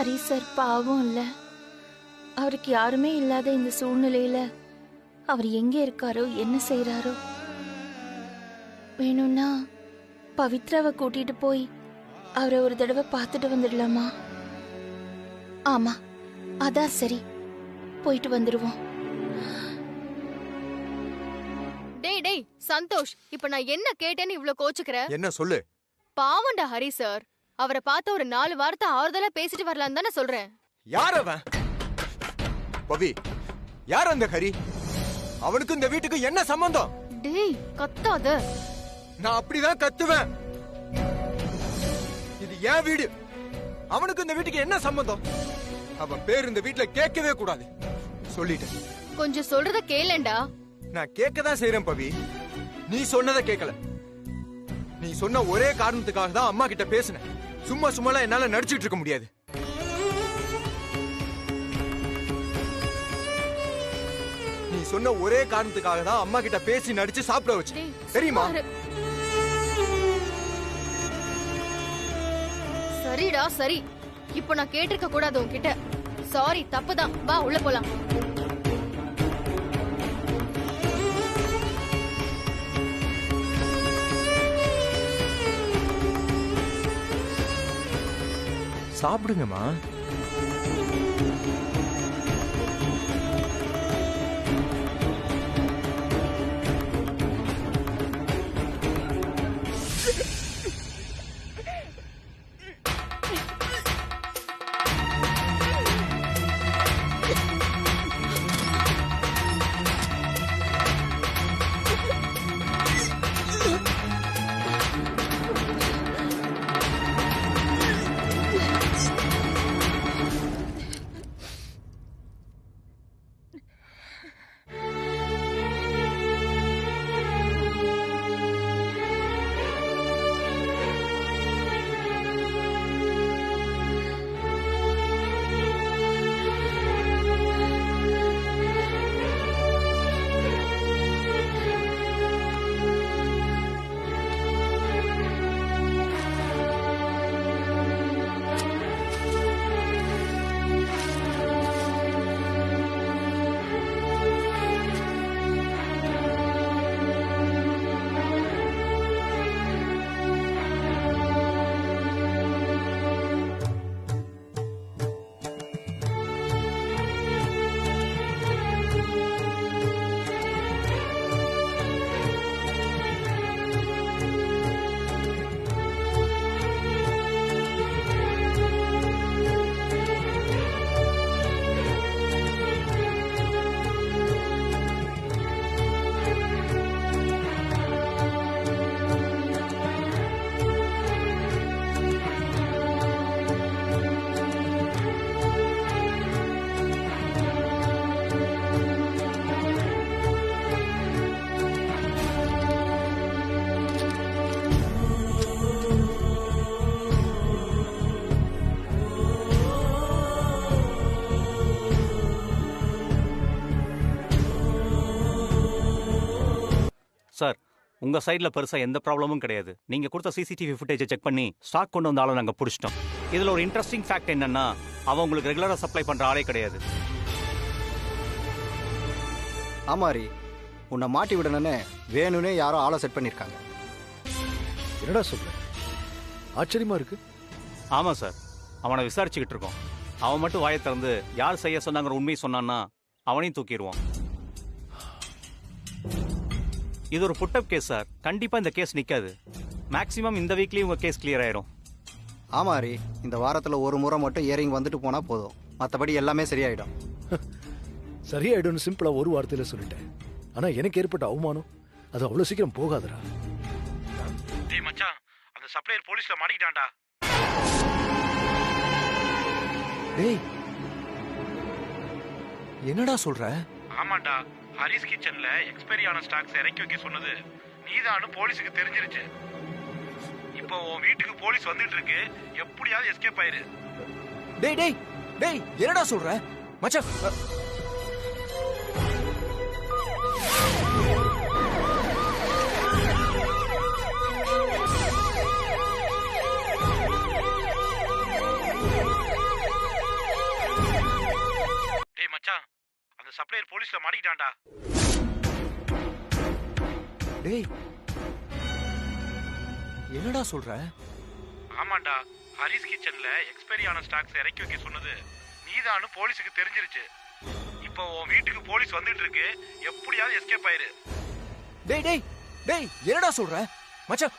Hari sir பாவம் இல்ல. அவருக்கு யாருமே இல்லாத இந்த சூழ்நிலையில அவர் எங்க இருக்காரோ என்ன செய்யறாரோ. வேணும்னா பவித்ராவை கூட்டிட்டு போய் அவரை ஒரு தடவை பார்த்துட்டு வந்துடலாமா? ஆமா, அதான் சரி, போயிட்டு வந்துருவோம். டேய் டேய் சந்தோஷ், இப்ப நான் என்ன கேட்டேன்னு இவ்ளோ கோச்சுக்கிற? என்ன சொல்லு? பாவண்டா ஹரி சார், அவரை பார்த்த ஒரு 4 வார்த்தை ஆறுதலா பேசிட்டு வரலாம் தானே சொல்றேன். யார் அவன்? பவி, யார் அந்த ஹரி? அவனுக்கு இந்த வீட்டுக்கு என்ன சம்பந்தம்? டேய் கத்தாத. நான் அப்படிதான் கத்துவேன். இது என் வீடு. அவனுக்கு இந்த வீட்டுக்கு என்ன சம்பந்தம்? அவன் பேர் இந்த வீட்டுல கேட்கவே கூடாது சொல்லிட்டேன். கொஞ்சம் சொல்றத கேளேண்டா. நான் கேட்கதான் செய்யறேன் பவி, நீ சொன்னதை கேட்கல. நீ சொன்ன ஒரே காரணத்துக்காக தான் அம்மா கிட்ட பேசினேன். சும்மா சும்மாலாம் என்னால நடிச்சுட்டு இருக்க முடியாது. நீ சொன்ன ஒரே காரணத்துக்காக தான் அம்மா கிட்ட பேசி நடிச்சு சாப்பிட வச்சு, தெரியுமா? சரிடா சரி, இப்போ நான் கேட்டிருக்க கூடாது உன்கிட்ட. சாரி, தப்புதான். வா உள்ள போலாம். சாப்பிடுங்கம்மா. சார், உங்க சைட்ல பெருசா எந்த ப்ராப்ளமும் கிடையாது. நீங்க கொடுத்த சிசிடிவி ஃபுட்டேஜை செக் பண்ணி ஸ்டாக் கொண்டு வந்த ஆளை நாங்க பிடிச்சிட்டோம். இதுல ஒரு இன்ட்ரெஸ்டிங் ஃபேக்ட் என்னன்னா, அவன் உங்களுக்கு ரெகுலரா சப்ளை பண்ற ஆளே கிடையாது. ஆமாரி, உன்னை மாட்டி விடணும்னு வேணும்னே யாரோ ஆளை செட் பண்ணிருக்காங்க. என்னடா சொல்ற? ஆச்சரியமா இருக்கு. ஆமா சார், அவனை விசாரிச்சுக்கிட்டு இருக்கோம். அவன் மட்டும் வாயை திறந்து யார் செய்ய சொன்னாங்கிற உண்மையை சொன்னான்னா அவனையும் தூக்கிடுவான். இது ஒரு புட்டப் கேஸ் சார். கண்டிப்பா இந்த கேஸ் நிக்காது. மேக்ஸிமம் இந்த வீக்லயே உங்க கேஸ் கிளியர் ஆயிரும். ஆமாரி, இந்த வாரத்துல ஒரு முறை மட்டும் இயரிங் வந்துட்டு போனா போதும், மற்றபடி எல்லாமே சரியாயிடும். சரியாயிடும்னு சிம்பிளா ஒரு வார்த்தையில சொல்லிட்டேன். ஆனா எனக்கு ஏற்பட்ட அவமானம் அது அவ்வளவு சீக்கிரம் போகாதடா. டேய் மச்சான், அந்த சப்ளையர் போலீஸ்ல மாட்டிக்கிட்டான்டா. டேய், என்னடா சொல்ற? ஆமாண்டா, ஹரிஸ் கிச்சன்ல எக்ஸ்பைரி ஆன ஸ்டாக்ஸ் இறக்கி வைக்க சொன்னது நீதானு போலீஸுக்கு தெரிஞ்சிருச்சு. இப்போ உன் வீட்டுக்கு போலீஸ் வந்துட்டு இருக்கு. எப்படியாவது எஸ்கேப் ஆயிரு. டேய் டேய் டேய், என்னடா சொல்ற மச்சான்? சப்ளையர் போலீஸ்ல மாட்டிக்கிட்டான்டா. டேய் என்னடா சொல்ற? ஆமாண்டா, ஹரிஸ் கிச்சன்ல எக்ஸ்பைரி ஆன ஸ்டாக்ஸ் இறக்கி வைக்க சொன்னது நீதான்னு போலீஸுக்கு தெரிஞ்சிருச்சு. இப்போ உன் வீட்டுக்கு போலீஸ் வந்துட்டு இருக்கு, எப்படியாவது எஸ்கேப் ஆயிரு. டேய் டேய் டேய் என்னடா சொல்ற மச்சான்?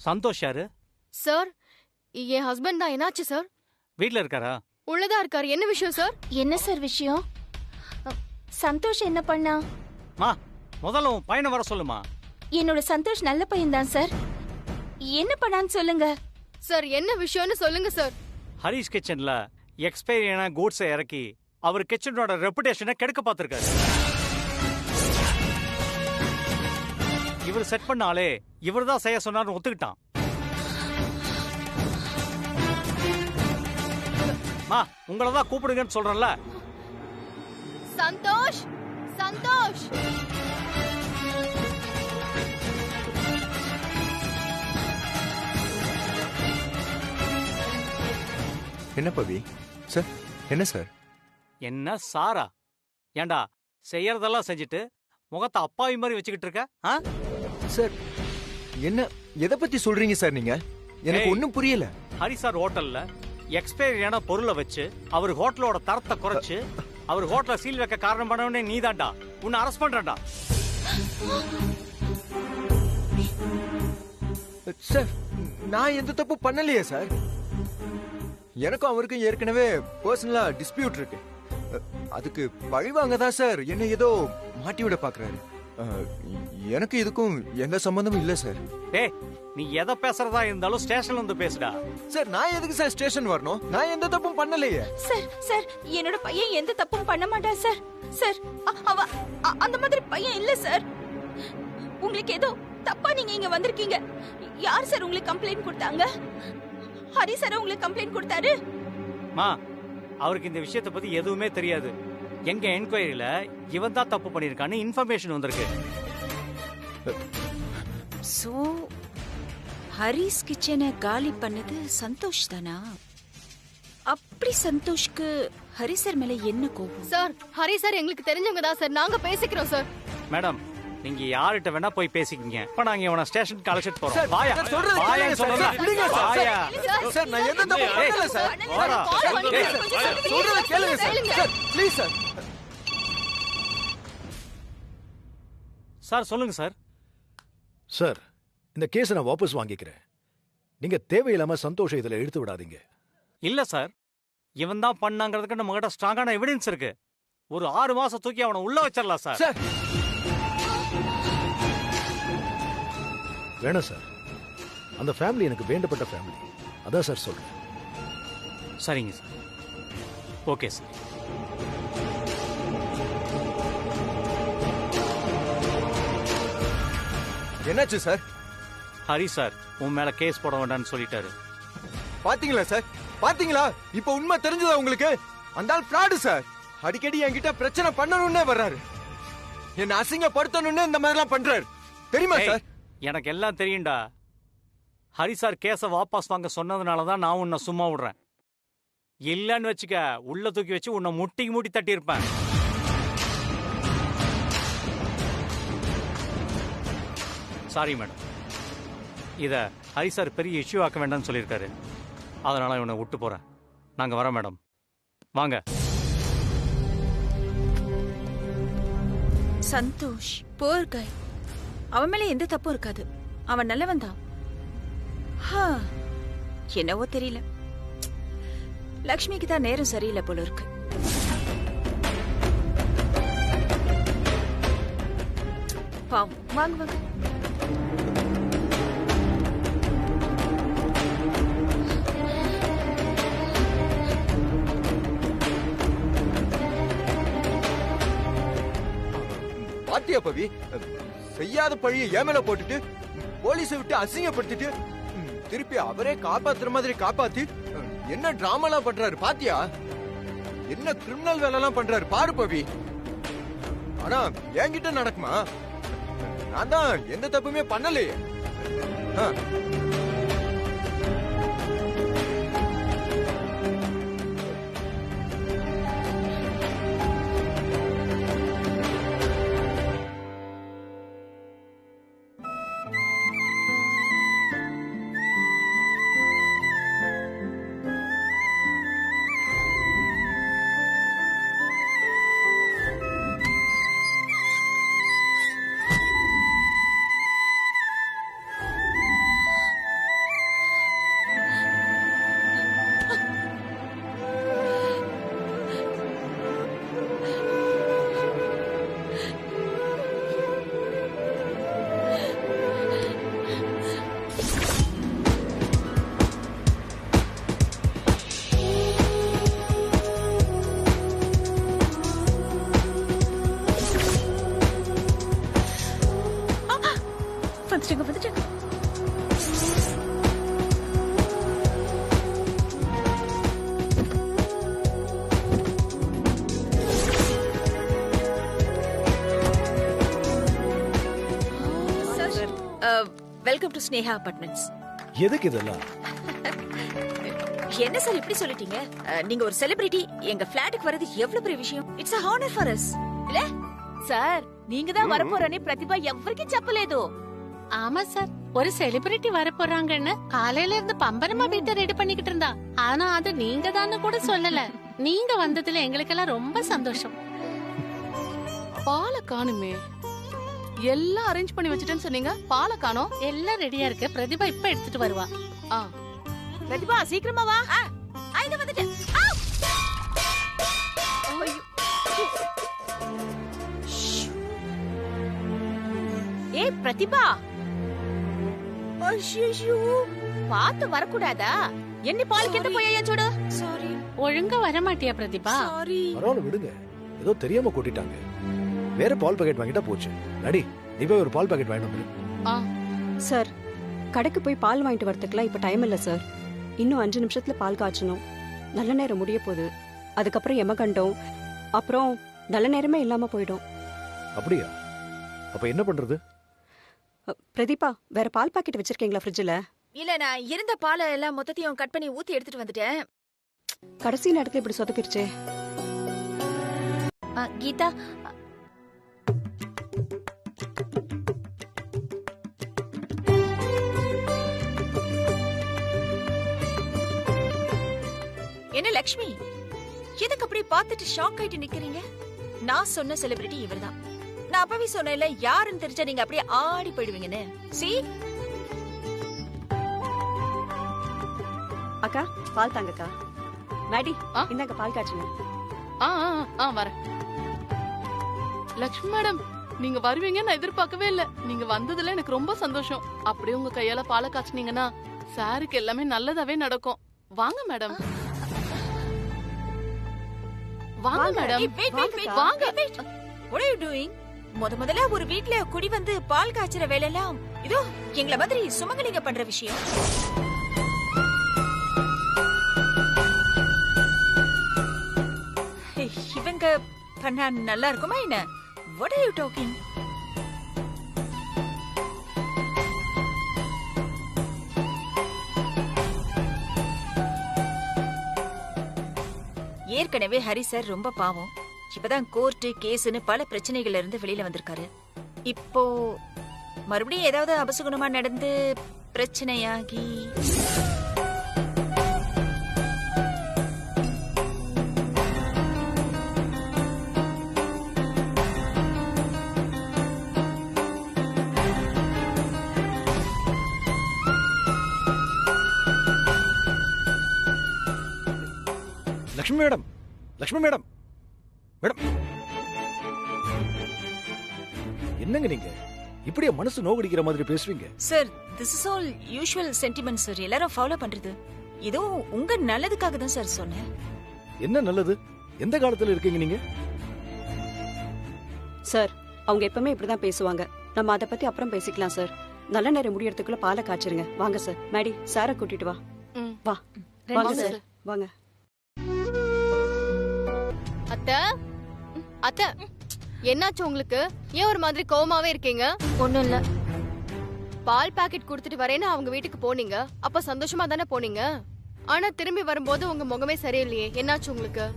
சந்தோஷ் யாரு? சார் என் ஹஸ்பண்ட் தான். என்னாச்சு சார்? வீட்ல இருக்காரா? உள்ளதா இருக்காரு. என்ன விஷயம் சார்? என்ன சார் விஷயம்? சந்தோஷ் என்ன பண்ணா? மா முதல்ல உன் பையனை வர சொல்லுமா. என்னோட சந்தோஷ் நல்ல பையன் தான் சார். என்ன பண்ணான்னு சொல்லுங்க சார். என்ன விஷயம்னு சொல்லுங்க சார். ஹரிஸ் கிச்சன்ல எக்ஸ்பைரியான கூட்ஸை இறக்கி அவர் கிச்சனோட ரெப்புடேஷனை கெடுக்க பார்த்திருக்காரு. இவர் செட் பண்ணாலே இவர் தான் செய்ய சொன்னார்னு ஒத்துக்கிட்டான். மா உங்களை தான் கூப்பிடுங்கன்னு சொல்றேன்ல. சந்தோஷ், சந்தோஷ். என்ன பவி? சார் என்ன சார்? என்ன சாரா? ஏண்டா செய்யறதெல்லாம் செஞ்சுட்டு முகத்தை அப்பாவி மாதிரி வச்சுக்கிட்டு இருக்க? சார் என்ன எதை பத்தி சொல்றீங்க சார் நீங்க? எனக்கு ஒண்ணும் புரியல. ஹரிசார் ஹோட்டல்ல எக்ஸ்பைரியான பொருளை வச்சு அவர் ஹோட்டலோட தரத்தை குறைச்சு அவர் ஹோட்டல சீல் வைக்க காரணம் பண்ணவனே நீதான்டா. உன்னை அரெஸ்ட் பண்றேன்டா. சார் நான் எந்த தப்பு பண்ணலையே சார். எனக்கும் அவருக்கும் ஏற்கனவே பர்சனலா டிஸ்பியூட் இருக்கு. அதுக்கு பழிவாங்க தான் சார் என்ன ஏதோ மாட்டி விட பாக்குறாரு. எனக்கு இதுக்கும் எந்த சம்பந்தமும் இல்ல சார். டேய் நீ எதை பேசுறதா இருந்தாலும் ஸ்டேஷன்ல வந்து பேசுடா. சார் நான் எதுக்கு சார் ஸ்டேஷன் வரணும்? நான் எந்த தப்பும் பண்ணலையே. சார். சார் என்னோட பையன் எந்த தப்பும் பண்ண மாட்டான் சார். சார் அவ அந்த மாதிரி பையன் இல்ல சார். உங்களுக்கு ஏதோ தப்பா நீங்க இங்க வந்திருக்கீங்க. யார் சார் உங்களுக்கு கம்ப்ளைண்ட் கொடுத்தாங்க? ஹரி சார் உங்களுக்கு கம்ப்ளைண்ட் கொடுத்தாரு? மா அவருக்கு இந்த விஷயத்தை பத்தி எதுவுமே தெரியாது. எங்க என்கொயரியில இவன் தான் தப்பு பண்ணிருக்கான்னு இன்ஃபர்மேஷன் வந்திருக்கு. சோ ஹரிஸ் கிச்சனை காலி பண்ணது சந்தோஷ் தானா? அப்படி சந்தோஷ்க்கு ஹரிசர் மேல என்ன கோபம்? சார் ஹரி சார் எங்களுக்கு தெரிஞ்சவங்க தான் சார். நாங்க பேசிக்கிறோம் சார். மேடம் நீங்க யார்கிட்ட வேணா போய் பேசிக்கீங்க. இப்ப நாங்க இவனை ஸ்டேஷனுக்கு அழைச்சிட்டு போறோம். வாயா சார், சொல்றது வாயா கேளுங்க சார். சொல்றேன். விடுங்க சார். வாயா. சார் நான் எந்த தப்பும் பண்ணல சார். வாடா. சொல்றத கேளுங்க sir. Sir please sir. Sir சொல்லுங்க சார். சார் இந்த கேஸை நான் வாபஸ் வாங்கிக்கிறேன். நீங்க தேவையில்லாம சந்தோஷம் இதுல இழுத்து விடாதீங்க. இல்ல சார் இவன் தான் பண்ணாங்கிறதுக்கு நம்ம கிட்ட ஸ்ட்ராங்கான எவிடன்ஸ் இருக்கு. ஒரு 6 மாசம் தூக்கி அவனை உள்ள வச்சிடலாம் சார். சார் வேணாம் சார். அந்த ஃபேமிலி எனக்கு வேண்டப்பட்ட ஃபேமிலி. அதான் சார் சொல்றேன். சரிங்க சார். Okay sir. என்னாச்சு சார்? ஹரி சார் உன் மேல கேஸ் போட வேண்டாம்னு சொல்லிட்டாரு. பாத்தீங்களா சார்? பாத்தீங்களா? இப்ப உண்மை தெரிஞ்சதா உங்களுக்கு? அந்த ஆள் ஃப்ராடு சார். அடிக்கடி என்கிட்ட பிரச்சனை பண்ணணும்னே வர்றாரு. என்ன அசிங்கப்படுத்தணும்னு இந்த மாதிரி எல்லாம் பண்றாரு. தெரியுமா சார்? எனக்கு எல்லாம் தெரியும்டா. ஹரி சார் கேஸை வாபஸ் வாங்க சொன்னதுனால தான் நான் உன்னை சும்மா விடுறேன். இல்லன்னு வச்சுக்க உள்ள தூக்கி வச்சு உன்னை முட்டிக்கு மூட்டி தட்டி இருப்பேன். Sorry madam. இத ஹரி சார் பெரிய இஷ்யூ ஆக்க வேண்டாம்னு சொல்லியிருக்காரு. அதனால இவனை விட்டு போறேன். நாங்க வரோம் மேடம். வாங்க. சந்தோஷ் போர் கை. அவன் மேல எந்த தப்பும் இருக்காது. அவன் நல்லவன் தான். என்னவோ தெரியல, லக்ஷ்மிக்கு தான் நேரம் சரியில்லை போல இருக்கு. பாவம். வாங்க வாங்க. பாத்தியா பவி? செய்யாத பழிய ஏமேல போட்டுட்டு போலீஸை விட்டு அசிங்கப்படுத்திட்டு திருப்பி அவரே காப்பாத்துற மாதிரி காப்பாத்தி என்ன டிராமாலாம் பண்றாரு பாத்தியா? என்ன கிரிமினல் வேலை எல்லாம் பண்றாரு பாரு பவி. ஆனா என்கிட்ட நடக்குமா? நான் தான் எந்த தப்புமே பண்ணலையே. ஆ. வந்துட்டாங்க. Welcome to Sneha apartments. எதுக்கு இதெல்லாம்? என்ன சார் இப்படி சொல்லிட்டீங்க? நீங்க ஒரு செலிபிரிட்டி, எங்க ஃபிளாட்டுக்கு வரது எவ்வளவு பெரிய விஷயம். It's a honor for us. இல்ல సార్ நீங்க தான் வரப்போறని ప్రతిభ ఎవరికి చెప్పలేదు. ஆமா சார், ஒரு செலிபிரிட்டி வர போறாங்கன்னு காலையில இருந்து பம்பரமா வீட்டை ரெடி பண்ணிக்கிட்டு இருந்தா. ஆனா அது நீங்க தான்னு கூட சொல்லல. நீங்க வந்ததுல எங்களுக்கெல்லாம் ரொம்ப சந்தோஷம். பாலை காணுமே, எல்லாம் அரேஞ்ச் பண்ணி வச்சுட்டேன்னு சொன்னீங்க, பாலை காணோம். எல்லாம் ரெடியா இருக்கு, பிரதிபா இப்ப எடுத்துட்டு வருவா. பிரதிபா சீக்கிரமா வா. ஐத வந்துட்டேன். ஏய் பிரதிபா, ஐயோ பாத்து வரக்கூடாதா? என்ன பால் கெட்டு போயா சோடு. சாரி. ஒழுங்கா வர மாட்டியா பிரதிபா? சாரி. பரவாயில்ல விடுங்க, ஏதோ தெரியாம கொட்டிட்டாங்க. வேற பால் பாக்கெட் வாங்கிட்டா போச்சு. நடி, நீ போய் ஒரு பால் பாக்கெட் வாங்கிட்டு வந்துரு. சார், கடைக்கு போய் பால் வாங்கிட்டு வரதுக்குலாம் இப்ப டைம் இல்ல சார். இன்னும் 5 நிமிஷத்துல பால் காய்ச்சணும். நல்ல நேரம் முடிய போகுது. அதுக்கப்புறம் எமகண்டம், அப்புறம் நல்ல நேரமே இல்லாம போயிடும். அப்படியா? அப்ப என்ன பண்றது? பிரதீபா, வேற பால் பாக்கெட் வச்சிருக்கீங்களா ஃப்ரிட்ஜ்ல? இல்ல, நான் இருந்த பாலை எல்லாம் மொத்தத்தையும் கட் பண்ணி ஊத்தி எடுத்துட்டு வந்துட்டேன். கடைசி நேரத்துல இப்படி சொதப்பிருச்சே. கீதா, என்ன லக்ஷ்மி, எதுக்கு அப்படி பார்த்துட்டு ஷாக் ஆயிட்டு நிக்கிறீங்க? நான் சொன்ன செலிபிரிட்டி இவர்தான். நான் அப்பவே சொன்னேன்ல, யாருன்னு தெரிஞ்சா நீங்க அப்படியே ஆடி போயிடுவீங்கன்னு. சி அக்கா, பால் தாங்கக்கா. மேடி, இந்தாங்க பால் காய்ச்சணும். வரேன். லக்ஷ்மி மேடம், நீங்க வருவீங்க நான் எதிர்பார்க்கவே இல்ல. நீங்க வந்ததுல எனக்கு ரொம்ப சந்தோஷம். அப்படியே உங்க கையால பாலை காய்ச்சினீங்கன்னா சாருக்கு எல்லாமே நல்லதாவே நடக்கும். வாங்க மேடம், வாங்க மேடம், வாங்க. What are you doing? முதல்ல ஒரு வீட்ல குடி வந்து பால் காய்ச்சற வேலை எல்லாம் இதோ எங்கள மாதிரி சுமங்கலிங்க பண்ற விஷயம். இவங்க பண்ணா நல்லா இருக்குமா என்ன? What are you talking? ஏற்கனவே ஹரி சார் ரொம்ப பாவம். இப்பதான் கோர்ட்டு கேஸ்னு பல பிரச்சனைகள்ல இருந்து வெளியில வந்திருக்காரு. இப்போ மறுபடியும் ஏதாவது அபசகுணமா நடந்து பிரச்சனையாகி Lakshmi madam, Lakshmi madam, madam, என்னங்க நீங்க இப்படியே மனசு நோகடிக்கிற மாதிரி பேசுவீங்க? Sir, this is all usual sentiment sir. எல்லாரும் ஃபாலோ பண்றது. இதோ உங்க நல்லதுக்காக தான் சார் சொன்னேன். என்ன நல்லது? எந்த காலத்துல இருக்கீங்க நீங்க? சார், அவங்க எப்பவுமே இப்படிதான் பேசுவாங்க. நம்ம அதை பத்தி அப்புறம் பேசிக்கலாம் சார். நல்ல நேரம் முடியறதுக்குள்ள பாலை காய்ச்சிருங்க. வாங்க சார். மேடி, சாரை கூட்டிட்டு வா. வா, வாங்க சார், வாங்க. அத்தை, அத்தை, என்னாச்சு உங்களுக்கு? ஏன் ஒரு மாதிரி கோவமாவே இருக்கீங்க? ஒண்ணும் இல்ல. பால் பாக்கெட் கொடுத்துட்டு வரேன்னு அவங்க வீட்டுக்கு போனீங்க. அப்ப சந்தோஷமா தானே போனீங்க. ஆனா திரும்பி வரும்போது உங்க முகமே சரியில்லையே. என்னாச்சு உங்களுக்கு?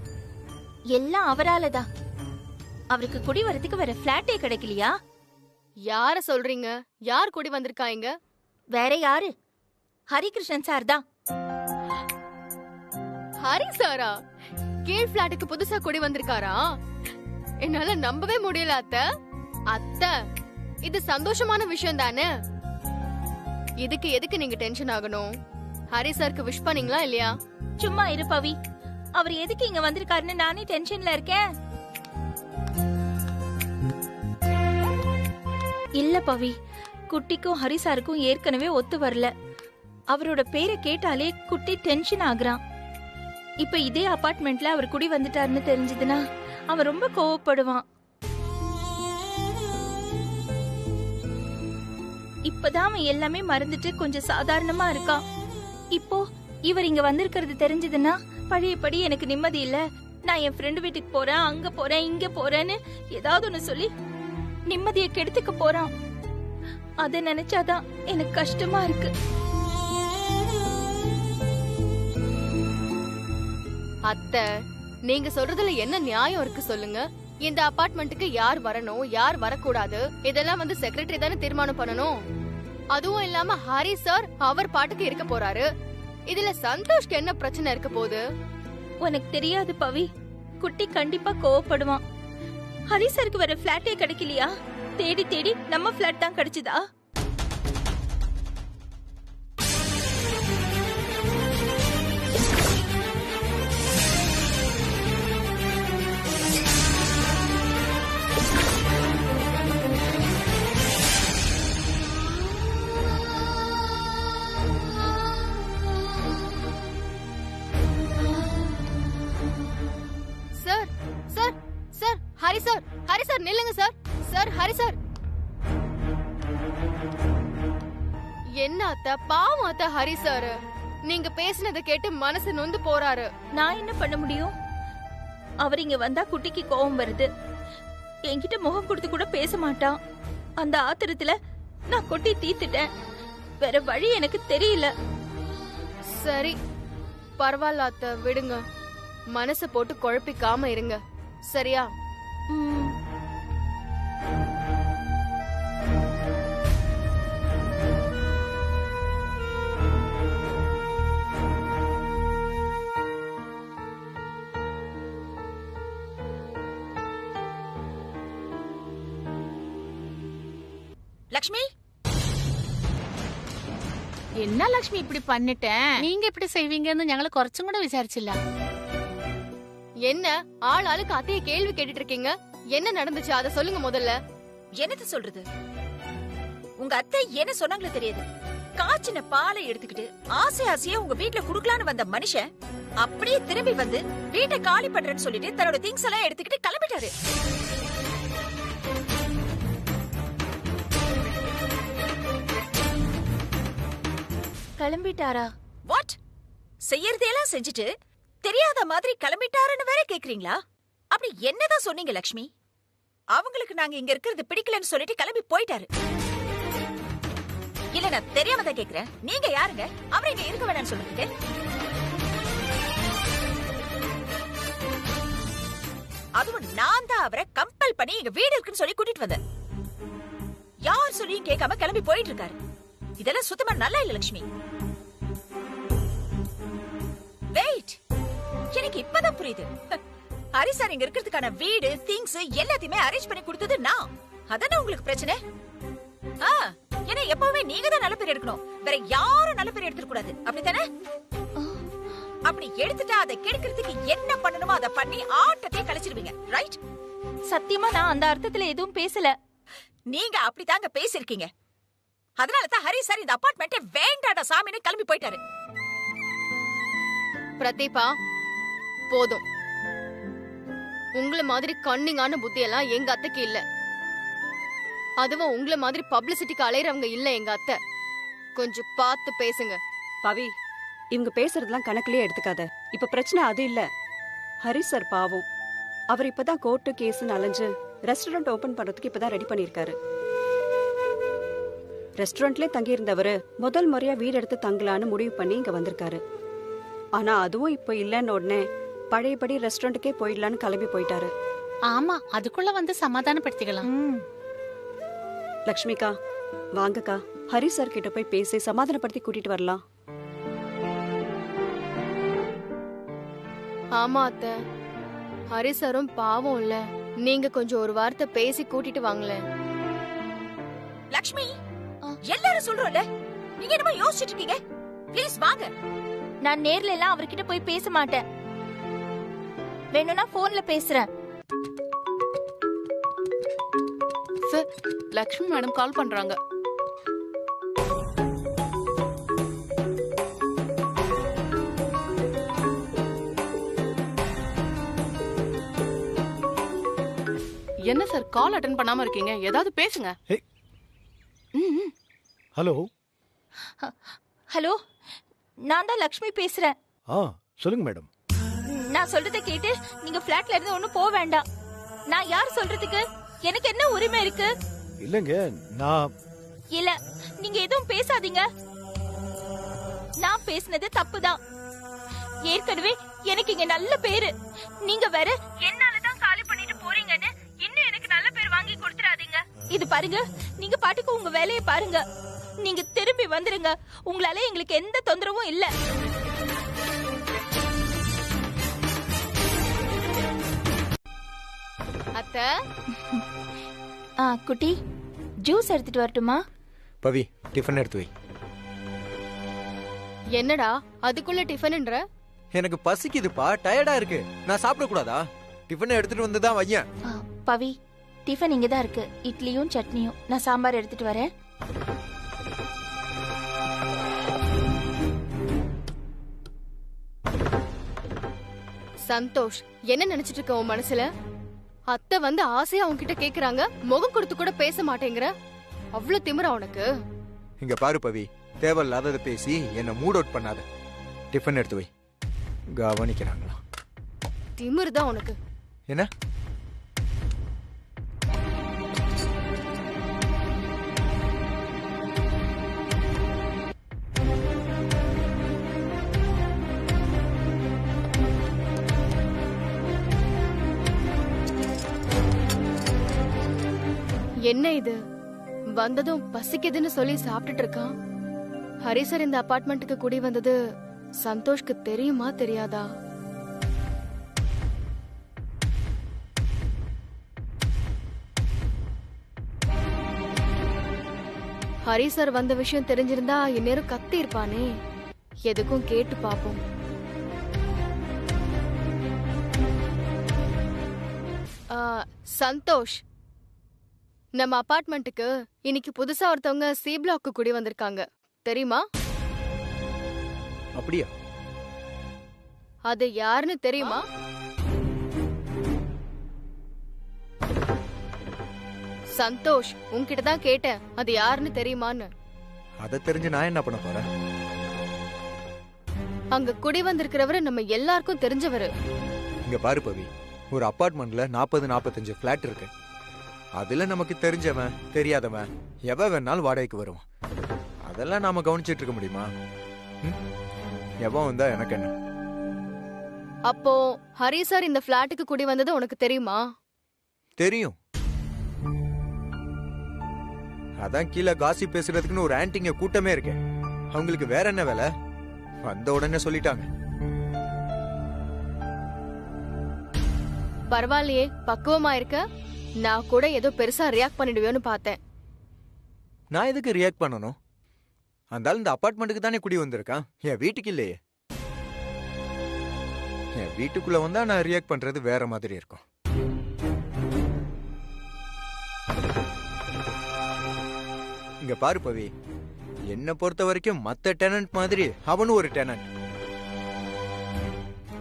எல்லாம் அவராலதான். அவருக்கு குடி வரதுக்கு வேற பிளாட்டே கிடைக்கலையா? யார சொல்றீங்க? யார் கூடி வந்திருக்காங்க? வேற யாரு? ஹரிகிருஷ்ணன் சார் தான். ஹரி சாரா? கீழ் பிளாட்டுக்கு புதுசா கூடி வந்திருக்காரா? என்னால நம்பவே முடியல அத்தை. அத்தை, இது சந்தோஷமான விஷயம் தானே. இதுக்கு எதுக்கு நீங்க டென்ஷன் ஆகணும்? ஹரி சாருக்கு விஷ் பண்ணீங்களா இல்லையா? சும்மா இரு பவி. அவர் எதுக்கு இங்க வந்திருக்காருன்னு நானே டென்ஷன்ல இருக்கேன். இல்ல பவி, குட்டிக்கும் ஹரி சாருக்கும் ஏற்கனவே ஒத்து வரல. அவரோட பேரை கேட்டாலே குட்டி டென்ஷன் ஆகுறான். இப்ப இதே அபார்ட்மெண்ட்ல அவர் குடி வந்துட்டாருன்னு தெரிஞ்சதுன்னா அவன் ரொம்ப கோவப்படுவான். இப்பதான் அவன் எல்லாமே மறந்துட்டு கொஞ்சம் சாதாரணமா இருக்கான். இப்போ இவர் இங்க வந்திருக்கிறது தெரிஞ்சதுன்னா பழையபடி எனக்கு நிம்மதி இல்ல, நான் என் ஃப்ரெண்டு வீட்டுக்கு போறேன், அங்க போறேன், இங்க போறேன்னு ஏதாவது ஒண்ணு சொல்லி நிம்மதியை கெடுத்துக்க போறான். அத நினைச்சாதான் எனக்கு கஷ்டமா இருக்கு. அத்தை, நீங்க சொல்றதுல என்ன நியாயம் இருக்கு சொல்லுங்க? இந்த அபார்ட்மெண்ட்டுக்கு யார் வரணும், யார் வரக்கூடாது, இதெல்லாம் வந்து செக்ரட்டரி தானே தீர்மானம் பண்ணணும். அதுவும் இல்லாம ஹரி சார் அவர் பாட்டுக்கு இருக்க போறாரு. இதுல சந்தோஷ்க்கு என்ன பிரச்சனை இருக்க போகுது? உனக்கு தெரியாது பவி, குட்டி கண்டிப்பா கோவப்படுவான். ஹரி சாருக்கு வர பிளாட்டே கிடைக்கலையா? தேடி தேடி நம்ம பிளாட் தான் கிடைச்சதா? Sir sir sir, Hari sir, Hari sir நில்லுங்க சார். Sir, Hari sir. என்ன அத்தை, பாவம் அத்தை ஹரி சார். நீங்க பேசினதை கேட்டு மனசு நொந்து போறாரு. நான் என்ன பண்ண முடியும்? அவர் இங்க வந்தா குட்டிக்கு கோவம் வருது. என்கிட்ட முகம் கொடுத்து கூட பேச மாட்டான். அந்த ஆத்திரத்துல நான் கொட்டி தீத்துட்டேன். வேற வழி எனக்கு தெரியல. சரி, பரவாயில்ல அத்தை, விடுங்க. மனச போட்டு குழப்பிக்காம இருங்க, சரியா? லக்ஷ்மி, என்ன லக்ஷ்மி இப்படி பண்ணிட்டேன்? நீங்க இப்படி செய்வீங்கன்னு ഞങ്ങൾ കുറച്ചും கூட விசாரிச்சிല്ല. என்ன ஆள் ஆளுக்கு அத்தைய கேள்வி கேட்டுட்டு இருக்கீங்க? என்ன நடந்துச்சு அத சொல்லுங்க முதல்ல. என்னது சொல்றது? உங்க அத்தை என்ன சொன்னாங்களோ தெரியாது. காய்ச்சின பாலை எடுத்துக்கிட்டு ஆசை ஆசையா உங்க வீட்டுல குடுக்கலான்னு வந்த மனுஷன் அப்படியே திரும்பி வந்து வீட்டை காலி பண்றேன்னு சொல்லிட்டு தன்னோட திங்ஸ் எல்லாம் எடுத்துக்கிட்டு கிளம்பிட்டாரு. கிளம்பிட்டாரா? வாட்? செய்யறதெல்லாம் செஞ்சுட்டு தெரியாத மாதிரி கிளம்பிட்டாருன்னு வேற கேக்குறீங்களா? அப்படி என்னதான் சொன்னீங்க லக்ஷ்மி? அவங்களுக்கு நாங்க இங்க இருக்கிறது பிடிக்கலன்னு சொல்லிட்டு கிளம்பி போயிட்டாரு. இல்ல, நான் தெரியாம தான் கேக்குறேன். நீங்க யாருங்க அவரை இங்க இருக்க வேணாம்னு சொல்லிட்டு? அதுவும் நான் தான் அவரை கம்பல் பண்ணி எங்க வீடு இருக்குன்னு சொல்லி கூட்டிட்டு வந்தேன். யார் சொல்லியும் கேட்காம கிளம்பி போயிட்டு இருக்காரு. இதெல்லாம் சுத்தமா நல்லா இல்ல லக்ஷ்மி. வெயிட், எனக்கு இப்பதான் புரியுது. ஹரி சார் இங்க இருக்கிறதுக்கான வீடு, திங்ஸ் எல்லாத்தையுமே அரேஞ்ச் பண்ணி கொடுத்தது நான். அதானே உங்களுக்கு பிரச்சனை? ஏன்னா எப்பவுமே நீங்க தான் நல்ல பேர் எடுக்கணும், வேற யாரும் நல்ல பேர் எடுத்துக்க கூடாது, அப்படித்தானே? அப்படி எடுத்துட்டா அதை கெடுக்கிறதுக்கு என்ன பண்ணணுமோ அதை பண்ணி ஆட்டத்தை கழிச்சிருவீங்க, ரைட்? சத்தியமா நான் அந்த அர்த்தத்துல எதுவும் பேசல. நீங்க அப்படித்தாங்க பேசிருக்கீங்க. அதனாலதான் ஹரி சார் இந்த அபார்ட்மெண்ட் வேண்டாடா சாமின்னு கிளம்பி போயிட்டாரு. பிரதீபா, போதும். உங்கள மாதிரி கன்னிங்கான புத்தி எல்லாம் எங்க அத்தைக்கு இல்ல. அதுவும் உங்கள மாதிரி பப்ளிசிட்டிக்கு அலையறவங்க இல்ல எங்க அத்தை. கொஞ்சம் பார்த்து பேசுங்க. பவி, இவங்க பேசுறதெல்லாம் கணக்குலயே எடுத்துக்காத. இப்ப பிரச்சனை அது இல்ல. ஹரி சார் பாவம், அவர் இப்பதான் கோர்ட்டு கேஸ்னு அலைஞ்சு ரெஸ்டாரண்ட் ஓபன் பண்றதுக்கு இப்பதான் ரெடி பண்ணிருக்காரு. ரெஸ்டாரண்ட்லயே தங்கி இருந்தவரு முதல் முறையா வீடு எடுத்து தங்கலான்னு முடிவு பண்ணி இங்க வந்திருக்காரு. ஆனா அதுவும் இப்ப இல்லன்னு உடனே பழையபடி ரெஸ்டாரண்ட்டுக்கே போயிடலான்னு கிளம்பி போயிட்டாரு. ஆமா, அதுக்குள்ள வந்து சமாதானப்படுத்திக்கலாம். லக்ஷ்மிகா, வாங்கக்கா, ஹரி சார் கிட்ட போய் பேசி சமாதானப்படுத்தி கூட்டிட்டு வரலாம். ஆமா அத்தை, ஹரி சாரும் பாவம் இல்ல, நீங்க கொஞ்சம் ஒரு வார்த்தை பேசி கூட்டிட்டு வாங்களேன். லக்ஷ்மி, எல்லாரும் சொல்றோம்ல, நீங்க என்னமா யோசிச்சுட்டு இருக்கீங்க? ப்ளீஸ் வாங்க. நான் நேர்ல எல்லாம் அவர்கிட்ட போய் பேச மாட்டேன். வேணும்னா போன்ல பேசுறேன். சார், லக்ஷ்மி மேடம் கால் பண்றாங்க. என்ன சார் கால் அட்டெண்ட் பண்ணாம இருக்கீங்க? ஏதாவது பேசுங்க. ஹலோ. ஹலோ, நான் தான் லக்ஷ்மி பேசுறேன். சொல்லுங்க மேடம். நான் சொல்றதை கேட்டு நீங்க பிளாட்ல இருந்து ஒண்ணும் போக வேண்டாம். நான் யார் சொல்றதுக்கு? எனக்கு என்ன உரிமை இருக்கு? இல்லங்க, நான் இல்ல, நீங்க எதுவும் பேசாதீங்க. நான் பேசினது தப்புதான். ஏற்கனவே எனக்கு இங்க நல்ல பேரு. நீங்க வேற என்னாலதான் காலி பண்ணிட்டு போறீங்கன்னு இன்னும் எனக்கு நல்ல பேர் வாங்கி கொடுத்துறாதீங்க. இது பாருங்க, நீங்க பாட்டுக்கு உங்க வேலையை பாருங்க. நீங்க திரும்பி வந்துருங்க. உங்களால எங்களுக்கு எந்த தொந்தரவும் இல்ல. அத்தை, குட்டி, ஜூஸ் எடுத்துட்டு வரட்டுமா? பவி, டிஃபன் எடுத்து வை. என்னடா அதுக்குள்ள டிஃபன்ன்ற? எனக்கு பசிக்குதுப்பா, டயர்டா இருக்கு. நான் சாப்பிட கூடாதா? டிஃபன் எடுத்துட்டு வந்து தான் வையேன். பவி, டிஃபன் இங்கதான் இருக்கு. இட்லியும் சட்னியும். நான் சாம்பார் எடுத்துட்டு வரேன். சந்தோஷ், என்ன நினைச்சிட்டு இருக்க உன் மனசுல? அத்தை வந்து ஆசையா உன்கிட்ட கேக்குறாங்க, முகம் கொடுத்து கூட பேச மாட்டேங்கிற. அவ்வளவு திமிரா உனக்கு? இங்க பாரு பவி, தேவையில்லாததை பேசி என்ன மூட் அவுட் பண்ணாத. டிஃபன் எடுத்து வை. கவனிக்கிறாங்களா? திமிரு தான் உனக்கு. என்ன? என்ன இது? வந்ததும் பசிக்குதுன்னு சொல்லி சாப்பிட்டுட்டு இருக்கான். ஹரிசர் இந்த அபார்ட்மெண்ட்டுக்கு குடி வந்தது சந்தோஷ்க்கு தெரியுமா தெரியாதா? ஹரிசர் வந்த விஷயம் தெரிஞ்சிருந்தா இந்நேரம் கத்தி இருப்பானே. எதுக்கும் கேட்டு பாப்போம். சந்தோஷ், நம்ம அபார்ட்மெண்ட்டுக்கு இன்னைக்கு புதுசா ஒருத்தவங்க சி பிளாக்கு குடி வந்திருக்காங்க, தெரியுமா? அப்படியா? அது யாருன்னு தெரியுமா? சந்தோஷ், உன்கிட்ட தான் கேட்டேன், அது யாருன்னு தெரியுமான்னு. அத தெரிஞ்சு நான் என்ன பண்ண போறேன்? அங்க குடி வந்திருக்கிறவரு நம்ம எல்லாருக்கும் தெரிஞ்சவரு. இங்க பாரு பவி, ஒரு அபார்ட்மெண்ட்ல 40-45 பிளாட் இருக்கு. அதுல நமக்கு தெரிஞ்சவன் தெரியாதவன் எவ வேணாலும் வாடகைக்கு வருவான். அதெல்லாம் நாம கவனிச்சிட்டு இருக்க முடியுமா? எவன் வந்தா எனக்கு என்ன? அப்போ ஹரி சார் இந்த பிளாட்டுக்கு குடி வந்தது உனக்கு தெரியுமா? தெரியும். அதான் கீழே காசி பேசுறதுக்குன்னு ஒரு ஆன்டிங்க கூட்டமே இருக்கு. அவங்களுக்கு வேற என்ன வேலை? வந்த உடனே சொல்லிட்டாங்க. பரவாயில்லையே, பக்குவமா இருக்க. நான் கூட ஏதோ பெருசா ரியாக்ட் பண்ணிடுவேன்னு பார்த்தேன். நான் எதுக்கு ரியாக்ட் பண்ணணும்? அந்த இந்த அபார்ட்மெண்ட்டுக்கு தானே குடி வந்திருக்கான், என் வீட்டுக்கு இல்லையே. என் வீட்டுக்குள்ள வந்தா நான் ரியாக்ட் பண்றது வேற மாதிரி இருக்கும். இங்க பாரு பவி, என்ன பொறுத்த வரைக்கும் மத்த டெனன்ட் மாதிரி அவனும் ஒரு டெனன்ட்.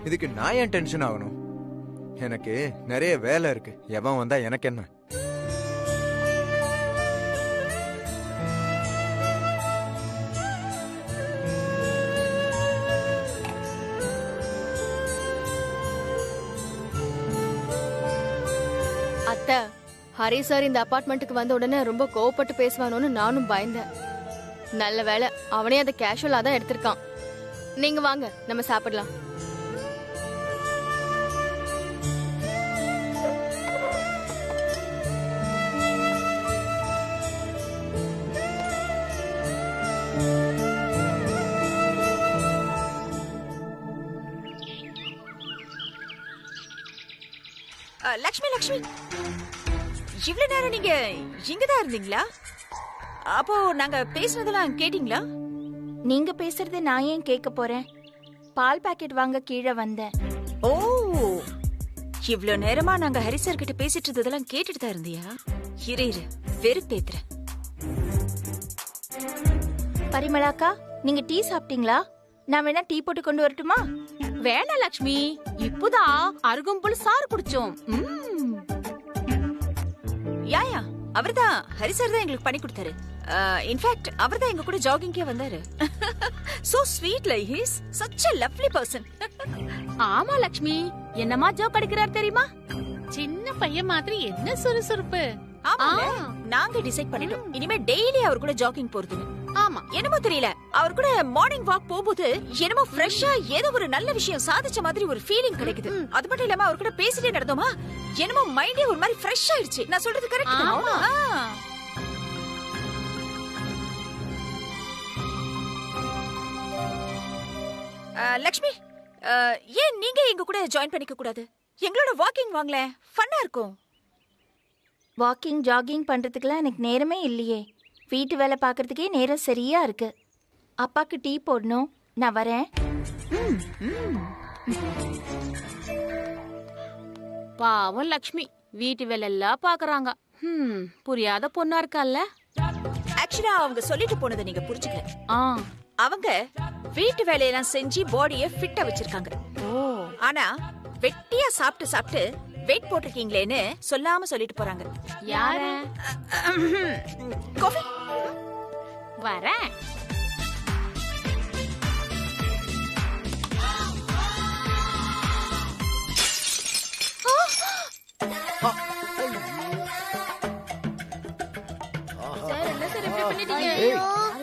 இதுக்கு நான் ஏன் டென்ஷன் ஆகணும்? எனக்கு நிறைய வேலை இருக்கு. எவன் வந்தா எனக்கு என்ன? அத்தை, ஹரி சார் இந்த அபார்ட்மெண்ட்டுக்கு வந்த உடனே ரொம்ப கோவப்பட்டு பேசுவானோன்னு நானும் பயந்தேன். நல்ல வேளை அவனே அதை கேஷுவலா தான் எடுத்திருக்கான். நீங்க வாங்க, நம்ம சாப்பிடலாம். லக்ஷ்மி லக்ஷ்மி, இவ்வளவு நேரம் நீங்க இங்கதான் இருந்தீங்களா? அப்போ நாங்க பேசுனதெல்லாம் கேட்டீங்களா? நீங்க பேசுறது நான் ஏன் கேட்க போறேன்? பால் பாக்கெட் வாங்க கீழே வந்தேன். ஓ, இவ்வளவு நேரமா நாங்க ஹரி சார் கிட்ட பேசிட்டு இருந்ததெல்லாம் கேட்டுட்டு தான் இருந்தியா? இரு இரு, வெறுப்பேத்துறேன். பரிமளாக்கா, நீங்க டீ சாப்பிட்டீங்களா? நான் வேணா டீ போட்டு கொண்டு வரட்டுமா? வேணாம் லக்ஷ்மி, இப்போதான் அருகம்புல் சாறு குடிச்சோம். யாயா, அவர்தான் ஹரி சார் தான் எங்களுக்கு பண்ணி கொடுத்தாரு. இன்ஃபேக்ட் அவர்தான் எங்க கூட ஜாகிங்கே வந்தாரு. So sweet, like he is such a lovely person. ஆமா லக்ஷ்மி, என்னமா ஜோக் அடிக்கிறார் தெரியுமா? சின்ன பையன் மாதிரி என்ன சுறுசுறுப்பு. ஆமால, நாங்க டிசைட் பண்ணிட்டோம் இனிமே டெய்லி அவர் கூட ஜாகிங் போறதுன்னு. ஆமா, என்னமோ தெரியல, அவர் கூட மார்னிங் வாக் போகும்போது என்னமோ ஃப்ரெஷ்ஷா ஏதோ ஒரு நல்ல விஷயம் சாதிச்ச மாதிரி ஒரு ஃபீலிங் கிடைக்குது. அது மட்டும் இல்லாம அவர் கூட பேசிட்டே நடந்தோமா, என்னமோ மைண்டே ஒரு மாதிரி ஃப்ரெஷ் ஆயிடுச்சு. நான் சொல்றது கரெக்ட் தானா? லக்ஷ்மி, ஏன் நீங்க எங்க கூட ஜாயின் பண்ணிக்க கூடாது? எங்களோட வாக்கிங் வாங்களேன், ஃபன்னா இருக்கும். வாக்கிங் ஜாகிங் பண்றதுக்குலாம் எனக்கு நேரமே இல்லையே. வீட்டு வேலை பார்க்கறதுக்கே நேரம் சரியா இருக்கு. அப்பாக்கு டீ போடணும், நான் வரேன். பாவம் லக்ஷ்மி, வீட்டு வேலை எல்லாம் பாக்குறாங்க. புரியாத பொண்ணா இருக்கால. ஆக்சுவலா அவங்க சொல்லிட்டு போனதை நீங்க புரிஞ்சுக்கல. அவங்க வீட்டு வேலையெல்லாம் செஞ்சு பாடிய ஃபிட்டா வச்சிருக்காங்க. ஆனா வெட்டியா சாப்பிட்டு சாப்பிட்டு வெயிட் போட்டிருக்கீங்களேன்னு சொல்லாம சொல்லிட்டு போறாங்க. யார? காஃபி வரேன்.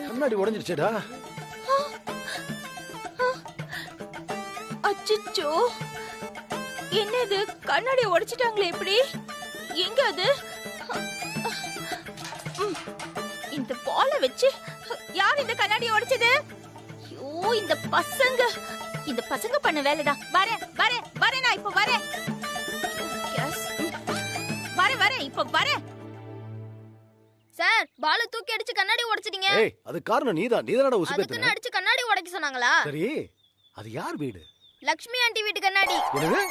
கண்ணாடி உடைஞ்சிருச்சேடா. அச்சச்சோ, என்னது கண்ணாடி உடைச்சிட்டாங்களே? எப்படி? எங்க அது? இந்த பால வச்சு யார் இந்த கண்ணாடியை உடைச்சது? ஐயோ, இந்த பசங்க பண்ண வேலைதான். வரேன் வரேன் வரேன், நான் இப்ப வரேன். வரேன் இப்ப வரேன். சார், பால தூக்கி அடிச்சு கண்ணாடி உடைச்சிட்டீங்க. ஏய், அது காரணம் நீதானடா உசுபேத்துன. அதுக்கு அடிச்சு கண்ணாடி உடைக்க சொன்னாங்களா? சரி, அது யார் வீடு? லக்ஷ்மி ஆண்டி வீட்டு கண்ணாடி. என்னது?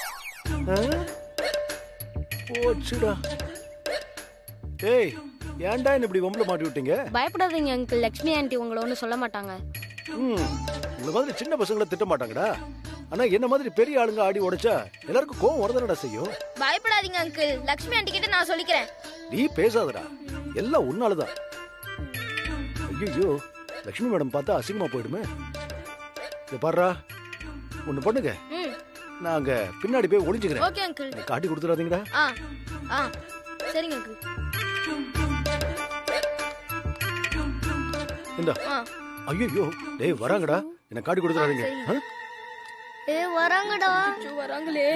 போச்சுடா. ஏய், ஏன்டா என்ன இப்படி வம்பல மாட்டி விட்டீங்க? பயப்படாதீங்க அங்கிள், லக்ஷ்மி ஆண்டி உங்களை ஒன்றும் சொல்ல மாட்டாங்க. உங்களை மாதிரி சின்ன பசங்களை திட்ட மாட்டாங்கடா. ஆனா என்ன மாதிரி பெரிய ஆளுங்க ஆடி உடைச்சா எல்லாருக்கும் கோவம் வரதானடா செய்யும். பயப்படாதீங்க அங்கிள், லக்ஷ்மி ஆண்டி கிட்ட நான் சொல்லிக்கிறேன். நீ பேசாதடா, எல்லாம் உன்னாலதான். ஐயோ, லக்ஷ்மி மேடம் பார்த்தா அசிங்கமா போயிடுமே. இத பாருடா, ஒண்ணு பண்ணுங்க, நான் அங்க பின்னாடி போய் ஒளிஞ்சுக்கிறேன். Okay uncle. காட்டி கொடுத்துறாதீங்கடா. சரிங்க அங்கிள். இந்தா. ஐயோ, டேய் வராங்கடா, என்ன காட்டி கொடுத்துறாதீங்க. வராங்கடா. வராங்களே.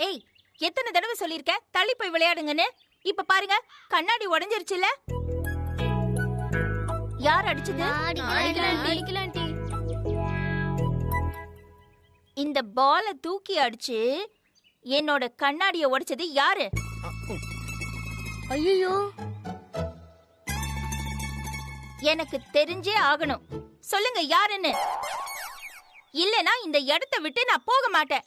ஏய், எத்தனை தடவை சொல்லிருக்க தள்ளி போய் விளையாடுங்கன்னு? இப்ப பாருங்க, கண்ணாடி உடைஞ்சிருச்சுல. யார் அடிச்சது? இந்த பால தூக்கி அடிச்சு என்னோட கண்ணாடிய உடைச்சது யாரு? ஐயோ, எனக்கு தெரிஞ்சே ஆகணும். சொல்லுங்க யாருன்னு. இல்லனா இந்த இடத்தை விட்டு நான் போக மாட்டேன்.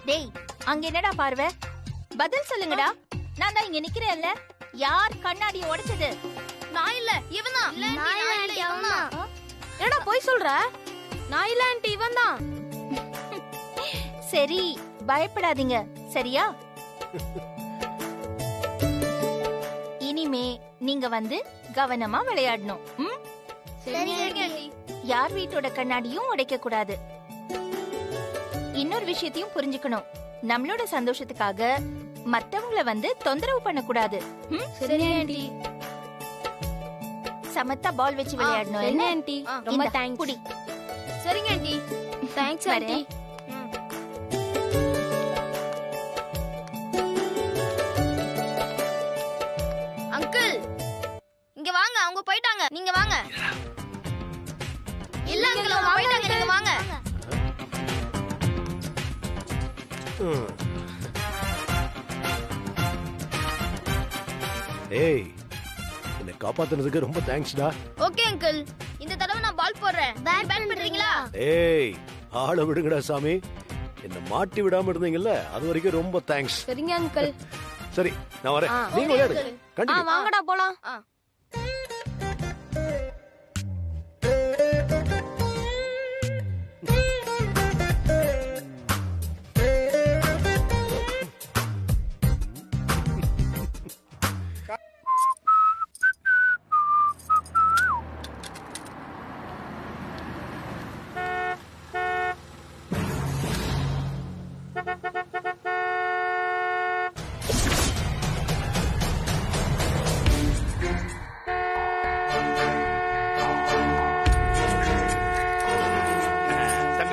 டேய், அங்க என்னடா பார்வை? பதில் சொல்லுங்கடா. நான் தான் இங்க நிக்கிறேன்ல. யார் கண்ணாடியை உடைச்சது? நான் இல்ல, இவன்தான். என்னடா போய் சொல்ற? நான் இல்ல ஆண்டி, இவன்தான். சரி, பயப்படாதீங்க, சரியா? இனிமே நீங்க வந்து கவனமா விளையாடணும். யார் வீட்டோட கண்ணாடியும் உடைக்க கூடாது. இன்னொரு விஷயத்தையும் புரிஞ்சுக்கணும். நம்மளோட சந்தோஷத்துக்காக மத்தவங்கள வந்து தொந்தரவு பண்ண கூடாது. சமத்தா பால் வச்சு விளையாடணும். என்ன ஆண்டி? ரொம்ப தேங்க்ஸ். குடி. சரிங்க ஆண்டி. Thanks aunty. அங்கிள் இங்க வாங்க, அவங்க போயிட்டாங்க, நீங்க வாங்க. இல்ல அங்கிள், அவங்க போயிட்டாங்க, நீங்க வாங்க. ஏய், என்னை காப்பாத்துனதுக்கு ரொம்ப தேங்க்ஸ்டா. ஓகே அங்கிள், இந்த தடவை நான் பால் போடுறேன். பேட் பண்றீங்களா? ஏய், ஆள விடுங்கடா சாமி. என்ன மாட்டி விடாம இருந்தீங்கல்ல, அது வரைக்கும் ரொம்ப தேங்க்ஸ். சரிங்க அங்கிள். சரி, நான் வரேன். நீங்க விளையாடுங்க. கண்டிப்பா. வாங்கடா போலாம்.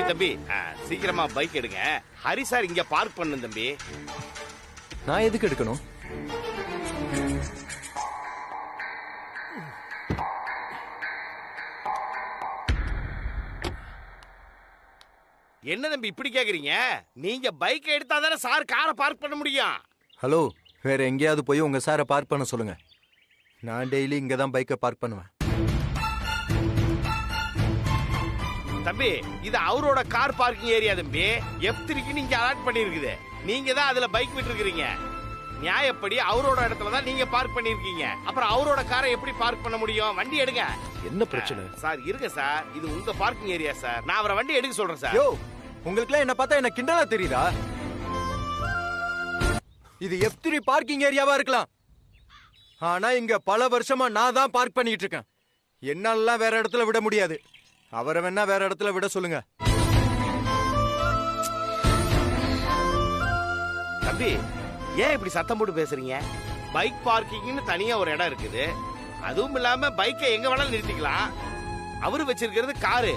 தம்பி, சீக்கிரமா பைக் எடுங்க. ஹரி சார் இங்க பார்க் பண்ணு தம்பி. நான் எதுக்கு எடுக்கணும்? என்ன தம்பி இப்படி கேக்குறீங்க? நீங்க பைக் எடுத்தா தானே சார் காரை பார்க் பண்ண முடியும். ஹலோ, வேற எங்கேயாவது போய் உங்க சாரை பார்க் பண்ண சொல்லுங்க. நான் டெய்லி இங்க தான் பைக்கை பார்க் பண்ணுவேன். தம்பி, இது அவரோட கார் பார்க்கிங் ஏரியா தம்பி. F3க்கு நீங்க அலாட் பண்ணிருக்குது. நீங்க தான் அதுல பைக் விட்டுருக்கீங்க. நியாயப்படி அவரோட இடத்துல தான் நீங்க பார்க் பண்ணிருக்கீங்க. அப்புறம் அவரோட காரை எப்படி பார்க் பண்ண முடியும்? வண்டி எடுங்க. என்ன பிரச்சனை? சார் இருங்க சார், இது உங்க பார்க்கிங் ஏரியா சார். நான் அவரை வண்டி எடுக்க சொல்றேன் சார். யோ, உங்களுக்குலாம் என்ன பார்த்தா என்ன கிண்டலா தெரியுதா? இது F3 பார்க்கிங் ஏரியாவா இருக்கலாம். ஆனா இங்க பல வருஷமா நான் தான் பார்க் பண்ணிட்டு இருக்கேன். என்னால வேற இடத்துல விட முடியாது. அவரை வேணா வேற இடத்துல விட சொல்லுங்க. தம்பி, ஏன் இப்படி சத்தம் போட்டு பேசுறீங்க? பைக் பார்க்கிங்னு தனியா ஒரு இடம் இருக்குது. அதுவும் இல்லாம பைக்கை எங்க வேணாலும் நிறுத்திக்கலாம். அவரு வச்சிருக்கிறது காரு.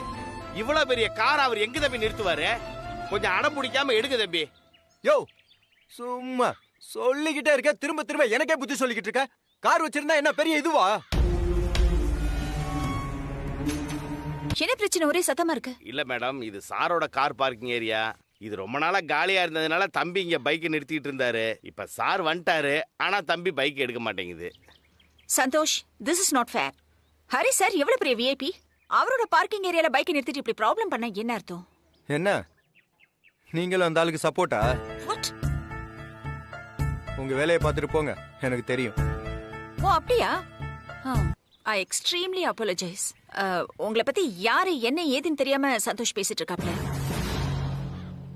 இவ்வளவு பெரிய கார் அவர் எங்க தம்பி நிறுத்துவாரு? கொஞ்சம் அடம் பிடிக்காம எடுங்க தம்பி. யோ, சும்மா சொல்லிக்கிட்டே இருக்க, திரும்ப திரும்ப எனக்கே புத்தி சொல்லிக்கிட்டு இருக்க. கார் வச்சிருந்தா என்ன பெரிய இதுவா? என்ன பிரச்சனை? ஒரே சத்தமா இருக்கு. இல்ல மேடம், இது சாரோட கார் பார்க்கிங் ஏரியா. இது ரொம்ப நாளா காலியா இருந்ததுனால தம்பி இங்க பைக் நிறுத்திட்டு இருந்தாரு. இப்ப சார் வந்துட்டாரு, ஆனா தம்பி பைக் எடுக்க மாட்டேங்குது. Santhosh, this is not fair. Hari sir எவ்வளவு பெரிய விஐபி. அவரோட பார்க்கிங் ஏரியால பைக் நிறுத்திட்டு இப்படி ப்ராப்ளம் பண்ண என்ன அர்த்தம்? என்ன நீங்களும் அந்த ஆளுக்கு சப்போர்ட்டா? உங்க வேலையை பார்த்துட்டு போங்க, எனக்கு தெரியும். ஓ அப்படியா? ஐ எக்ஸ்ட்ரீம்லி அப்பாலஜைஸ். உங்களை பத்தி யாரு என்ன ஏதுன்னு தெரியாம சந்தோஷ் பேசிட்டு இருக்காப்ல.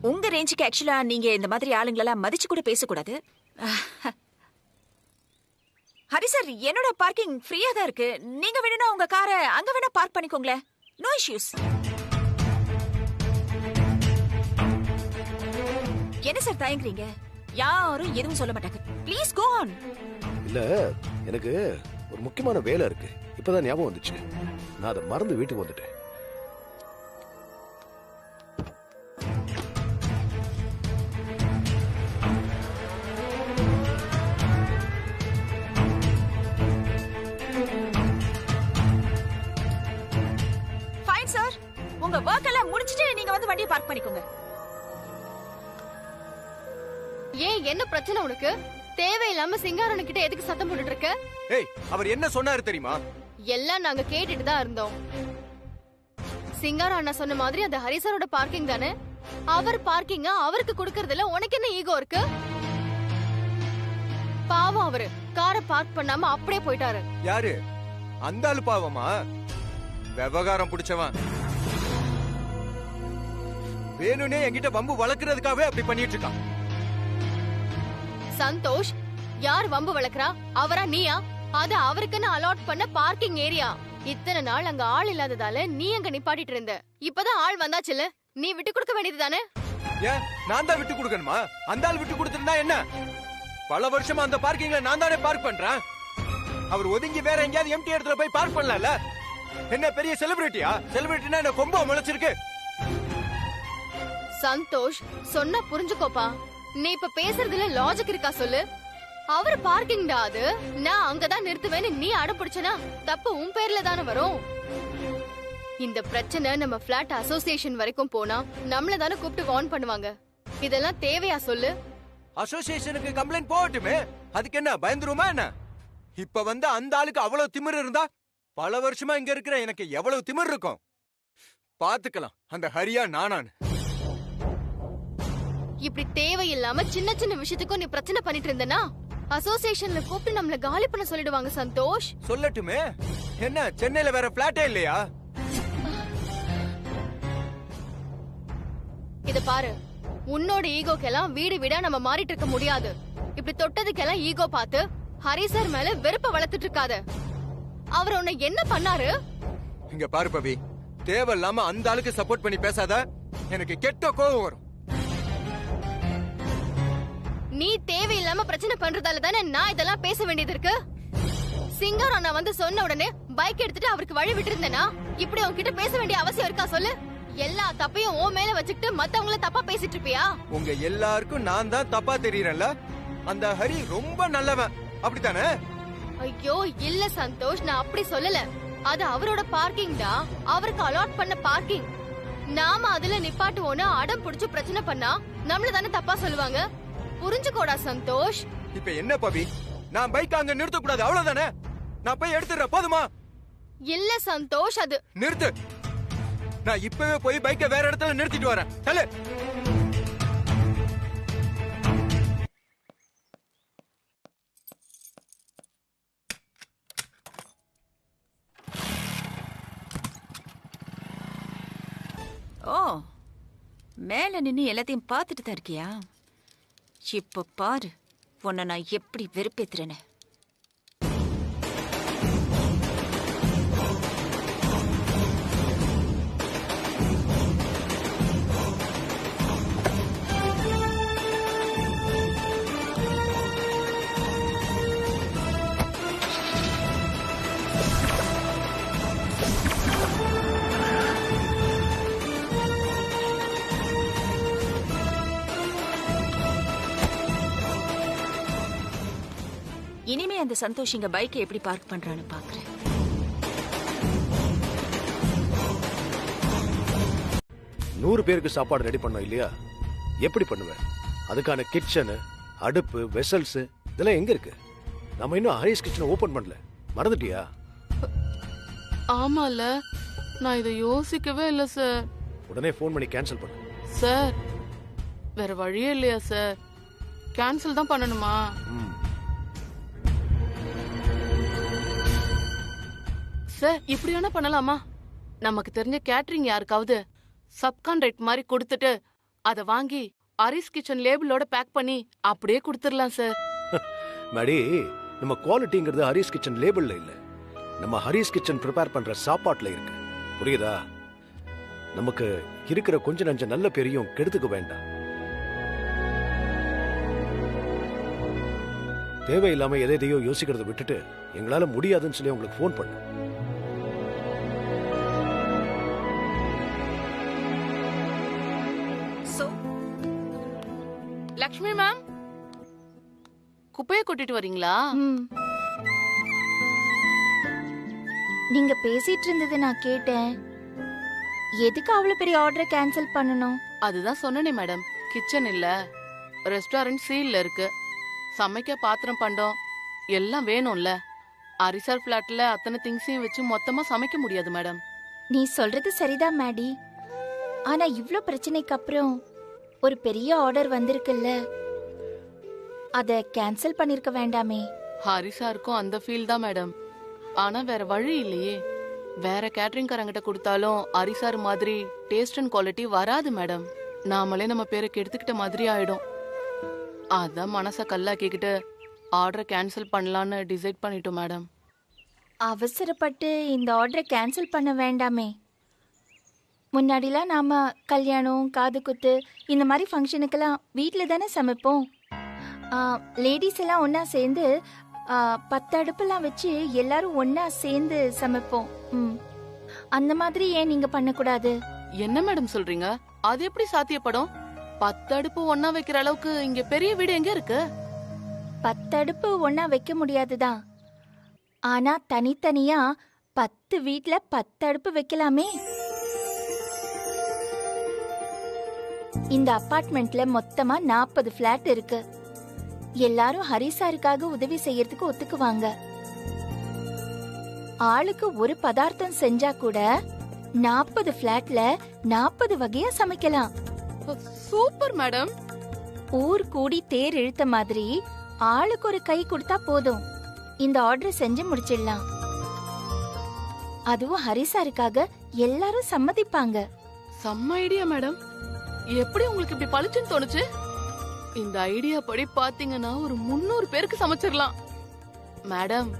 உங்க ரேஞ்சுக்கு ஆக்சுவலா நீங்க இந்த மாதிரி ஆளுங்களெல்லாம் மதிச்சு கூட பேசக்கூடாது. ஹரி சார், என்னோட பார்க்கிங் ஃப்ரீயா தான் இருக்கு. நீங்க வேணும்னா உங்க காரை அங்க வேணா பார்க் பண்ணிக்கோங்களேன். No issues. என்ன சார் தயங்குறீங்க? யாரும் எதுவும் சொல்ல மாட்டாங்க. Please go on. இல்ல, எனக்கு ஒரு முக்கியமான வேலை இருக்கு. இப்பதான் ஞாபகம் வந்துச்சு. நான் அதை மறந்து வீட்டுக்கு வந்துட்டேன். ஃபைன் சார், உங்க வொர்க் எல்லாம் முடிச்சிட்டு நீங்க வந்து வண்டியை பார்க் பண்ணிக்கோங்க. ஏன், என்ன பிரச்சனை உனக்கு? தேவையில்லாம சிங்காரன் கிட்ட எதுக்கு சத்தம் போட்டுட்டு இருக்க? ஏய், அவர் என்ன சொன்னாரு தெரியுமா? எல்லாம் நாங்க கேட்டுட்டு தான் இருந்தோம். சிங்கார அண்ணா சொன்ன மாதிரி அது ஹரிசாரோட பார்க்கிங் தானே. அவர் பார்க்கிங்க அவருக்கு கொடுக்கறதுல உனக்கு என்ன ஈகோ இருக்கு? பாவம் அவரு காரை பார்க் பண்ணாம அப்படியே போயிட்டாரு. யாரு அந்த ஆளு? பாவமா? விவகாரம் பிடிச்சவன். வேணும்னே என்கிட்ட வம்பு வளர்க்கறதுக்காகவே அப்படி பண்ணிட்டு இருக்கான். சந்தோஷ், யார் வம்பு வளர்க்கறா? அவரா நீயா? அது அவருக்குன்னு அலாட் பண்ண பார்க்கிங் ஏரியா. இத்தனை நாள் அங்க ஆள் இல்லாததால நீ அங்க நிப்பாட்டிட்டு இருந்த. இப்பதான் ஆள் வந்தாச்சுல, நீ விட்டு கொடுக்க வேண்டியது தானே? ஏன் நான் தான் விட்டு கொடுக்கணுமா? அந்த ஆள் விட்டு கொடுத்துருந்தா என்ன? பல வருஷமா அந்த பார்க்கிங்ல நான் தானே பார்க் பண்றேன். அவர் ஒதுங்கி வேற எங்கேயாவது எம்டி இடத்துல போய் பார்க் பண்ணலாம்ல? என்ன பெரிய செலிபிரிட்டியா? செலிபிரிட்டினா என்ன கொம்பா முளைச்சிருக்கு? சந்தோஷ், சொன்னா புரிஞ்சுக்கோப்பா. நீ இப்ப பேசுறதுல லாஜிக் இருக்கா சொல்லு? அவர் பார்க்கிங்டா அது, நான் அங்கதான் நிறுத்துவேன்னு நீ அடம்பிடிச்சனா தப்பு உன் பேர்ல தானே வரும். இந்த பிரச்சனை நம்ம பிளாட் அசோசியேஷன் வரைக்கும் போனா நம்மள தானே கூப்பிட்டு வார்ன் பண்ணுவாங்க. இதெல்லாம் தேவையா சொல்லு? அசோசியேஷனுக்கு கம்ப்ளைண்ட் போகட்டுமே, அதுக்கு என்ன பயந்துருமா என்ன? இப்ப வந்து அந்த ஆளுக்கு அவ்வளவு திமிர் இருந்தா பல வருஷமா இங்க இருக்கிற எனக்கு எவ்வளவு திமிர் இருக்கும் பாத்துக்கலாம். அந்த ஹரியா நானான்னு இப்படி தேவையில்லாம சின்ன சின்ன விஷயத்துக்கும் நீ பிரச்சனை பண்ணிட்டு இருந்தனா அசோசியேஷன்ல கூப்பிட்டு நம்மள காலி பண்ண சொல்லிடுவாங்க. சந்தோஷ், சொல்லட்டுமே. என்ன சென்னையில வேற பிளாட்டே இல்லையா? இத பாரு, உன்னோட ஈகோக்கெல்லாம் வீடு வீடா நம்ம மாறிட்டு இருக்க முடியாது. இப்படி தொட்டதுக்கெல்லாம் ஈகோ பார்த்து ஹரி சார் மேல வெறுப்ப வளர்த்துட்டு இருக்காத. அவர் உன்னை என்ன பண்ணாரு? இங்க பாரு பவி, தேவையில்லாம அந்த ஆளுக்கு சப்போர்ட் பண்ணி பேசாத, எனக்கு கெட்ட கோவம் வரும். நீ தேவையில்லாம பிரச்சனை பண்றதால தானே நான் இதெல்லாம் பேச வேண்டியது இருக்கு. சிங்கர் அண்ணா வந்து சொன்ன உடனே பைக் எடுத்துட்டு அவருக்கு வழி விட்டு இருந்தேனா இப்படி உன்கிட்ட பேச வேண்டிய அவசியம் இருக்கா சொல்லு? எல்லா தப்பையும் ஓ மேல வச்சுக்கிட்டு மத்தவங்கள தப்பா பேசிட்டு இருப்பியா? உங்க எல்லாருக்கும் நான் தான் தப்பா தெரியறேன்ல? அந்த ஹரி ரொம்ப நல்லவன், அப்படித்தானே? ஐயோ இல்ல சந்தோஷ், நான் அப்படி சொல்லல. அது அவரோட பார்க்கிங் தான், அவருக்கு அலாட் பண்ண பார்க்கிங். நாம அதுல நிப்பாட்டுவோன்னு அடம் புடிச்சு பிரச்சனை பண்ணா நம்மள தானே தப்பா சொல்லுவாங்க. புரிஞ்சுக்கோடா சந்தோஷ். இப்ப என்ன பவி, நான் பைக் அங்க நிறுத்த கூடாது அவ்வளவுதானே? நான் போய் எடுத்துறேன் போதுமா? இல்ல சந்தோஷ், அது நிறுத்து. நான் இப்பவே போய் பைக்கை வேற இடத்துல நிறுத்திட்டு வரேன். தல ஓ, மேல நின்னு எல்லாத்தையும் பார்த்துட்டு தான் இருக்கியா? இப்ப பாரு உன்னை நான் எப்படி வெறுப்பேத்துறேன்னு. இனிமே அந்த சந்தோஷ் இங்க பைக்கை எப்படி பார்க் பண்றான்னு பாக்குறேன். நூறு பேருக்கு சாப்பாடு ரெடி பண்ணோம் இல்லையா? எப்படி பண்ணுவேன்? அதுக்கான கிச்சனு, அடுப்பு, வெசல்ஸ் இதெல்லாம் எங்க இருக்கு? நம்ம இன்னும் ஹரிஸ் கிச்சனை ஓபன் பண்ணல, மறந்துட்டியா? ஆமால, நான் இதை யோசிக்கவே இல்ல சார். உடனே ஃபோன் பண்ணி கேன்சல் பண்ணு. சார், வேற வழியே இல்லையா சார்? கேன்சல் தான் பண்ணணுமா? சார், இப்படி வேணா பண்ணலாமா? நமக்கு தெரிஞ்ச கேட்டரிங் யாருக்காவது சப்கான்ட்ராக்ட் மாதிரி கொடுத்துட்டு அதை வாங்கி ஹரிஸ் கிச்சன் லேபிளோட பேக் பண்ணி அப்படியே கொடுத்துடலாம் சார். மேடி, நம்ம குவாலிட்டிங்கிறது ஹரிஸ் கிச்சன் லேபிள்ல இல்ல, நம்ம ஹரிஸ் கிச்சன் ப்ரிப்பேர் பண்ற சாப்பாட்டுல இருக்கு. புரியுதா? நமக்கு இருக்கிற கொஞ்ச நஞ்ச நல்ல பேரையும் கெடுத்துக்க வேண்டாம். தேவையில்லாம எதையோ யோசிக்கிறத விட்டுட்டு எங்களால முடியாதுன்னு சொல்லி உங்களுக்கு ஃபோன் பண்ணு. லக்ஷ்மி மேம், குப்பையை கொட்டிட்டு வரீங்களா? நீங்க பேசிட்டு இருந்தது நான் கேட்டேன். எதுக்கு அவ்வளவு பெரிய ஆர்டரை கேன்சல் பண்ணணும்? அதுதான் சொன்னனே மேடம், கிச்சன் இல்ல, ரெஸ்டாரண்ட் சீல்ல இருக்கு, சமைக்க பாத்திரம் பண்டம் எல்லாம் வேணும்ல. அரிசார் பிளாட்ல அத்தனை திங்ஸையும் வச்சு மொத்தமா சமைக்க முடியாது மேடம். நீ சொல்றது சரிதான் மேடி, ஆனா இவ்ளோ பிரச்சனைக்கு அப்புறம் ஒரு பெரிய ஆர்டர் வந்திருக்குல்ல, அத கேன்சல் பண்ணிருக்க வேண்டாமே. ஹரி சாருக்கும் அந்த ஃபீல் தான் மேடம். ஆனா வேற வழி இல்லையே. வேற கேட்டரிங் காரங்கிட்ட கொடுத்தாலும் ஹரி சார் மாதிரி டேஸ்ட் அண்ட் குவாலிட்டி வராது மேடம். நாமளே நம்ம பேரை கெடுத்துக்கிட்ட மாதிரி ஆயிடும். அதான் மனசை கல்லாக்கிக்கிட்டு ஆர்டரை கேன்சல் பண்ணலான்னு டிசைட் பண்ணிட்டோம் மேடம். அவசரப்பட்டு இந்த ஆர்டரை கேன்சல் பண்ண வேண்டாமே. முன்னாடிலாம் நாம கல்யாணம், காது குத்து இந்த மாதிரி ஃபங்க்ஷனுக்கெல்லாம் வீட்டில் தானே சமைப்போம். லேடிஸ் எல்லாம் ஒன்றா சேர்ந்து 10 அடுப்பெல்லாம் வச்சு எல்லாரும் ஒன்றா சேர்ந்து சமைப்போம். அந்த மாதிரி ஏன் நீங்கள் பண்ணக்கூடாது? என்ன மேடம் சொல்றீங்க? அது எப்படி சாத்தியப்படும்? 10 அடுப்பு ஒன்னா வைக்கிற அளவுக்கு இங்க பெரிய வீடு எங்க இருக்கு? 10 அடுப்பு ஒன்னா வைக்க முடியாதுதான். ஆனா தனித்தனியா 10 வீட்ல 10 அடுப்பு வைக்கலாமே. இந்த அபார்ட்மெண்ட்ல மொத்தமா 40 பிளாட் இருக்கு. எல்லாரும் ஹரிசாருக்காக உதவி செய்யறதுக்கு ஒத்துக்குவாங்க. ஆளுக்கு ஒரு பதார்த்தம் செஞ்சா கூட 40 பிளாட்ல 40 வகையா சமைக்கலாம். Super madam. ஊர் கூடி தேர் இழுத்த மாதிரி ஆளுக்கு ஒரு கை கொடுத்தா போதும். இந்த ஆர்டர் செஞ்சு முடிச்சிடலாம். அதுவும் ஹரிசாருக்காக எல்லாரும் சம்மதிப்பாங்க. செம்ம ஐடியா மேடம். எப்படி உங்களுக்கு இப்படி பளிச்சுன்னு தோணுச்சு? இந்த ஐடியா படி பாத்தீங்கன்னா ஒரு 300 பேருக்கு சமைச்சிடலாம். மேடம்,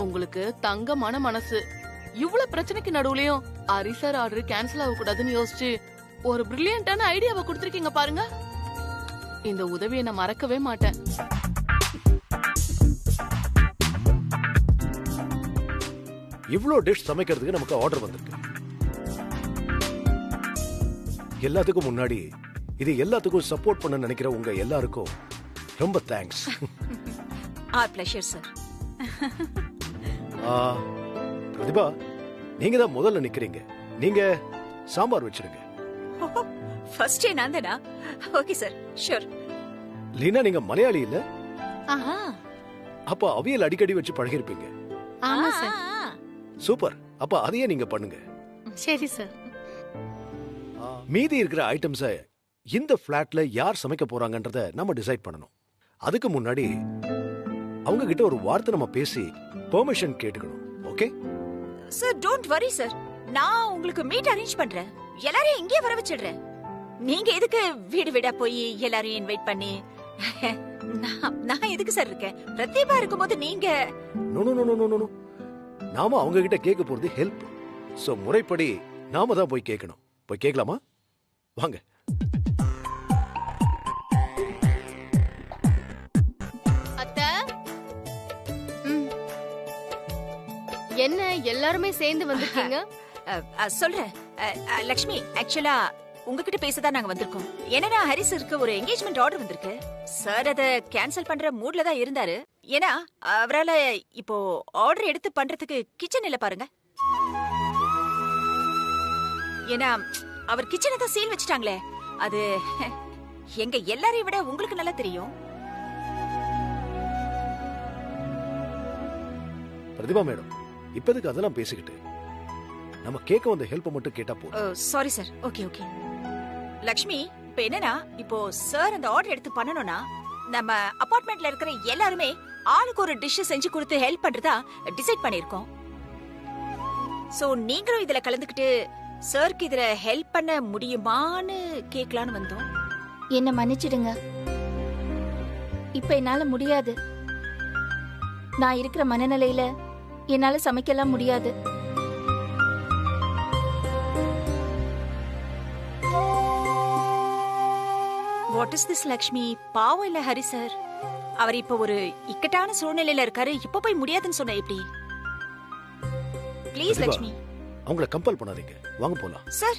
உங்களுக்கு தங்கமான மனசு. இவ்வளவு பிரச்சனைக்கு நடுவுலயும் ஹரிசார் ஆர்டர் கேன்சல் ஆக கூடாதுன்னு யோசிச்சு ஒரு பிரில்லியண்டான ஐடியாவை கொடுத்திருக்கீங்க பாருங்க. இந்த உதவியை நான் மறக்கவே மாட்டேன். இவ்ளோ டிஷ் சமைக்கிறதுக்கு நமக்கு ஆர்டர் வந்திருக்கு. எல்லாத்துக்கும் முன்னாடி இது எல்லாத்துக்கும் சப்போர்ட் பண்ண நினைக்கிற உங்க எல்லாருக்கும் ரொம்ப thanks. Our pleasure sir. Prathibha, நீங்க தான் முதல்ல நிக்கிறீங்க. நீங்க சாம்பார் வச்சிருங்க. ஃபர்ஸ்ட் நான் தானா? Okay sir, sure. லீனா, நீங்க மலையாளி இல்ல? ஆஹா, அப்ப அவியல் அடிக்கடி வச்சு பழகிருப்பீங்க. ஆமா சார். சூப்பர். அப்ப அதையே நீங்க பண்ணுங்க. சரி சார். மீதி இருக்கிற ஐட்டம்ஸை இந்த பிளாட்ல யார் சமைக்க போறாங்கன்றத நம்ம டிசைட் பண்ணணும். அதுக்கு முன்னாடி அவங்க கிட்ட ஒரு வார்த்தை நம்ம பேசி பெர்மிஷன் கேட்டுக்கணும். Okay sir, don't worry sir. நான் உங்களுக்கு மீட் அரேஞ்ச் பண்றேன். எல்லாரையும் இங்கே வர வச்சிடுறேன். நீங்க எதுக்கு வீடு வீடா போய் எல்லாரையும் இன்வைட் பண்ணி? நான் எதுக்கு சார் இருக்கேன்? பிரதீபா இருக்கும்போது நீங்க no no no no no. நாம அவங்க கிட்ட கேட்க போறது ஹெல்ப். சோ முறைப்படி நாம தான் போய் கேட்கணும். போய் கேட்கலாமா? வாங்க. அத்தை, என்ன எல்லாருமே சேர்ந்து வந்திருக்கீங்க? சொல்றேன் லக்ஷ்மி. ஆக்சுவலா உங்ககிட்ட பேசதான் நாங்க வந்திருக்கோம். ஏன்னா ஹரிசருக்கு ஒரு என்கேஜ்மெண்ட் ஆர்டர் வந்திருக்கு. சார் அத கேன்சல் பண்ற மூட்ல தான் இருந்தாரு. ஏன்னா அவரால இப்போ ஆர்டர் எடுத்து பண்றதுக்கு கிச்சன் இல்ல பாருங்க. ஏன்னா அவர் கிச்சனை தான் சீல் வச்சிட்டாங்களே. அது எங்க எல்லாரையும் விட உங்களுக்கு நல்லா தெரியும். பிரதிபா மேடம், இப்போதைக்கு அதெல்லாம் பேசிக்கிட்டு நம்ம கேட்க வந்த ஹெல்ப் மட்டும் கேட்டா போதும். Sorry sir. Okay okay. Lakshmi, இப்ப என்னன்னா, இப்போ சார் அந்த ஆர்டர் எடுத்து பண்ணனும்னா நம்ம அபார்ட்மெண்ட்ல இருக்கிற எல்லாருமே ஆளுக்கு ஒரு டிஷ் செஞ்சு கொடுத்து ஹெல்ப் பண்றதா டிசைட் பண்ணிருக்கோம். சோ நீங்களும் இதுல கலந்துக்கிட்டு சாருக்கு இதுல ஹெல்ப் பண்ண முடியுமான்னு கேட்கலான்னு வந்தோம். என்ன மன்னிச்சிடுங்க, இப்ப என்னால முடியாது. நான் இருக்கிற மனநிலையில என்னால சமைக்கலாம் முடியாது. What is this Lakshmi? பாவம் இல்ல ஹரி சார். அவர் இப்ப ஒரு இக்கட்டான சூழ்நிலையில இருக்காரு. இப்ப போய் முடியாதுன்னு சொன்ன எப்படி? ப்ளீஸ் லக்ஷ்மி. அவங்கள கம்பல் பண்ணாதீங்க. வாங்க போலாம். சார்.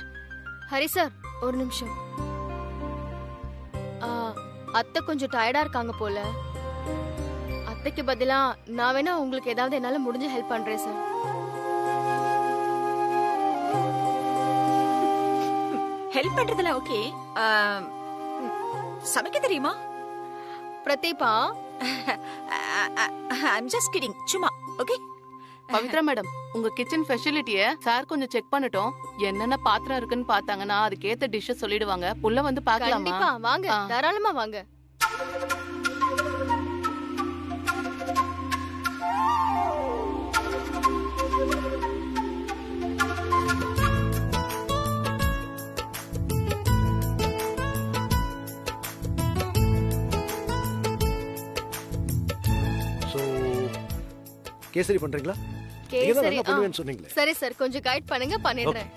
ஹரி சார், ஒரு நிமிஷம். அத்தை கொஞ்சம் டயர்டா இருக்காங்க போல. அத்தைக்கு பதிலா நான் வேணா உங்களுக்கு ஏதாவது என்னால முடிஞ்ச ஹெல்ப் பண்றேன் சார். ஹெல்ப் பண்றதுல ஓகே. சமைக்க தெரியுமா? Prathibha, I'm just kidding. சும்மா. ஓகே. பவித்ரா மேடம், உங்க கிச்சன் ஃபெசிலிட்டிய சார் கொஞ்சம் செக் பண்ணட்டும். என்னென்ன பாத்திரம் இருக்குன்னு பார்த்தாங்கன்னா அதுக்கேத்த டிஷ் சொல்லிடுவாங்க. உள்ள வந்து பார்க்கலாமா? கண்டிப்பா வாங்க, தாராளமா வாங்க. கேசரி பண்றீங்களா? நீங்க தான் கேசரி நல்லா பண்ணுவேன்னு சொன்னீங்களே. சரி சார், கொஞ்சம் கைட் பண்ணுங்க, பண்ணிடுறேன்.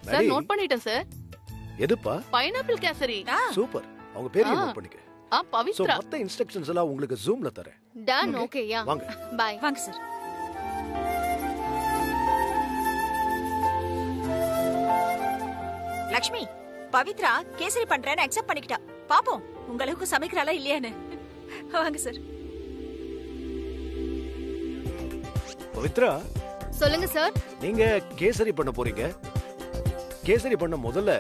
சார் மேரி, நோட் பண்ணிட்டேன் சார். எதுப்பா? பைனாப்பிள் கேசரி. சூப்பர். அவங்க பேரையும் நோட் பண்ணிக்க. சோ பவித்ரா. மத்த இன்ஸ்ட்ரக்ஷன்ஸ் எல்லாம் உங்களுக்கு ஜூம்ல தரேன். டன். ஓகே, யா. வாங்க. பை. வாங்க சார். லக்ஷ்மி, பவித்ரா கேசரி பண்றேன்னு அக்செப்ட் பண்ணிக்கிட்டா. பாப்போம் உங்க அளவுக்கு சமைக்கிறாளா இல்லையான்னு. வாங்க சார். பவித்ரா, சொல்லுங்க சார். நீங்க கேசரி பண்ண போறீங்க. கேசரி பண்ண முதல்ல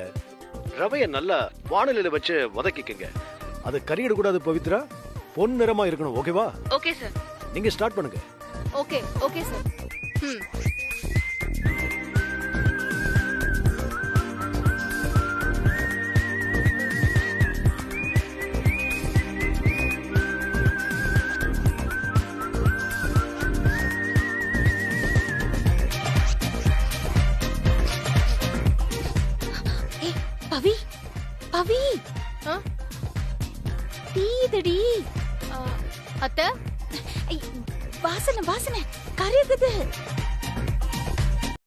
ரவைய நல்லா வாணலில வச்சு வதக்கிக்கங்க. அது கறியிட கூடாது பவித்ரா. பொன் நிறமா இருக்கணும். ஓகேவா? Okay sir. நீங்க ஸ்டார்ட் பண்ணுங்க. Okay okay sir. Pavi Pavi தீதடி. அத்தை, வாசனை வாசனை கருகுது.